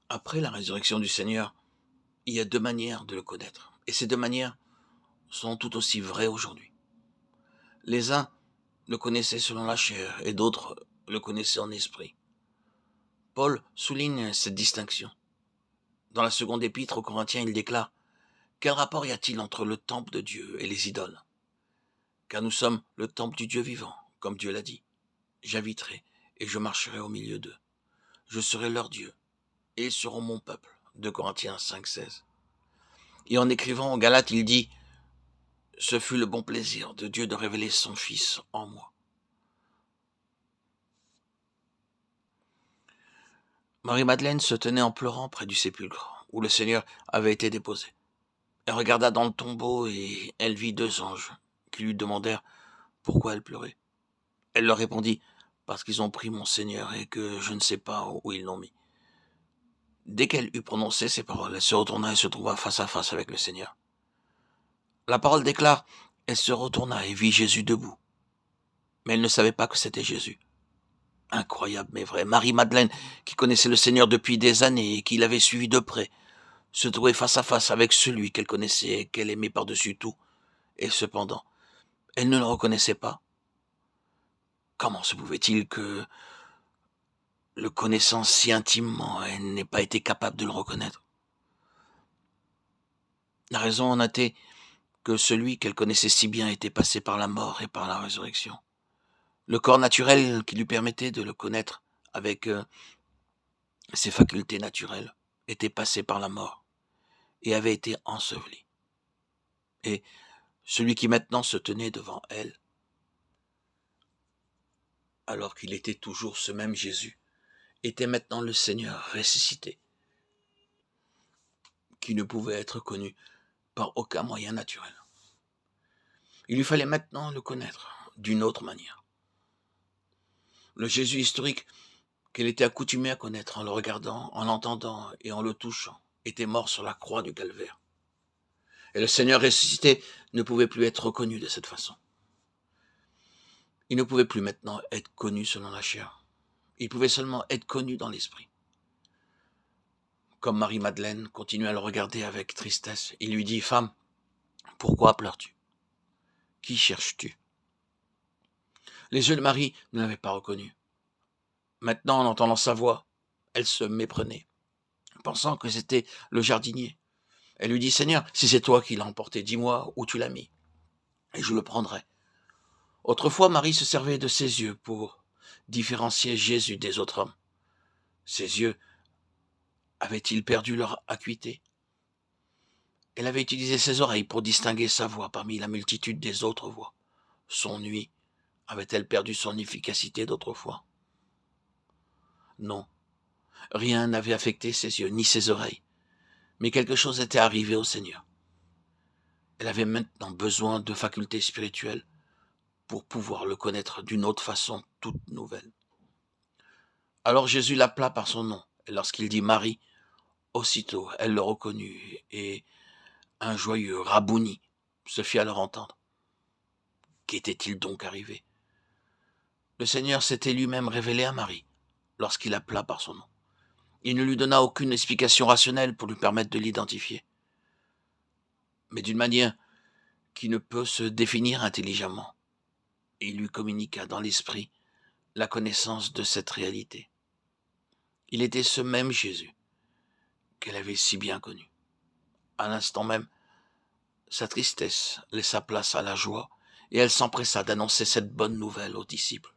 Après la résurrection du Seigneur, il y a deux manières de le connaître. Et ces deux manières sont tout aussi vraies aujourd'hui. Les uns le connaissaient selon la chair et d'autres le connaissaient en esprit. Paul souligne cette distinction. Dans la seconde épître aux Corinthiens, il déclare: quel rapport y a-t-il entre le temple de Dieu et les idoles? Car nous sommes le temple du Dieu vivant, comme Dieu l'a dit. J'habiterai et je marcherai au milieu d'eux. Je serai leur Dieu et ils seront mon peuple. 2 Corinthiens 5,16. Et en écrivant aux Galates, il dit: ce fut le bon plaisir de Dieu de révéler son Fils en moi. Marie-Madeleine se tenait en pleurant près du sépulcre où le Seigneur avait été déposé. Elle regarda dans le tombeau et elle vit deux anges qui lui demandèrent pourquoi elle pleurait. Elle leur répondit: parce qu'ils ont pris mon Seigneur et que je ne sais pas où ils l'ont mis. Dès qu'elle eut prononcé ces paroles, elle se retourna et se trouva face à face avec le Seigneur. La parole déclare: elle se retourna et vit Jésus debout. Mais elle ne savait pas que c'était Jésus. Incroyable mais vrai, Marie-Madeleine, qui connaissait le Seigneur depuis des années et qui l'avait suivi de près, se trouvait face à face avec celui qu'elle connaissait et qu'elle aimait par-dessus tout. Et cependant, elle ne le reconnaissait pas. Comment se pouvait-il que, le connaissant si intimement, elle n'ait pas été capable de le reconnaître? La raison en était que celui qu'elle connaissait si bien était passé par la mort et par la résurrection. Le corps naturel qui lui permettait de le connaître avec ses facultés naturelles était passé par la mort et avait été enseveli. Et celui qui maintenant se tenait devant elle, alors qu'il était toujours ce même Jésus, était maintenant le Seigneur ressuscité, qui ne pouvait être connu par aucun moyen naturel. Il lui fallait maintenant le connaître d'une autre manière. Le Jésus historique qu'elle était accoutumée à connaître en le regardant, en l'entendant et en le touchant, était mort sur la croix du calvaire. Et le Seigneur ressuscité ne pouvait plus être reconnu de cette façon. Il ne pouvait plus maintenant être connu selon la chair. Il pouvait seulement être connu dans l'esprit. Comme Marie-Madeleine continuait à le regarder avec tristesse, il lui dit: femme, pourquoi pleures-tu? Qui cherches-tu? Les yeux de Marie ne l'avaient pas reconnu. Maintenant, en entendant sa voix, elle se méprenait, pensant que c'était le jardinier. Elle lui dit: Seigneur, si c'est toi qui l'as emporté, dis-moi où tu l'as mis, et je le prendrai. Autrefois, Marie se servait de ses yeux pour différencier Jésus des autres hommes. Ses yeux avaient-ils perdu leur acuité? Elle avait utilisé ses oreilles pour distinguer sa voix parmi la multitude des autres voix. Son ouïe avait-elle perdu son efficacité d'autrefois? Non, rien n'avait affecté ses yeux ni ses oreilles, mais quelque chose était arrivé au Seigneur. Elle avait maintenant besoin de facultés spirituelles pour pouvoir le connaître d'une autre façon toute nouvelle. Alors Jésus l'appela par son nom, et lorsqu'il dit Marie, aussitôt elle le reconnut, et un joyeux rabouni se fit alors entendre. Qu'était-il donc arrivé? Le Seigneur s'était lui-même révélé à Marie lorsqu'il l'appela par son nom. Il ne lui donna aucune explication rationnelle pour lui permettre de l'identifier, mais d'une manière qui ne peut se définir intelligemment. Et il lui communiqua dans l'esprit la connaissance de cette réalité. Il était ce même Jésus qu'elle avait si bien connu. À l'instant même, sa tristesse laissa place à la joie, et elle s'empressa d'annoncer cette bonne nouvelle aux disciples.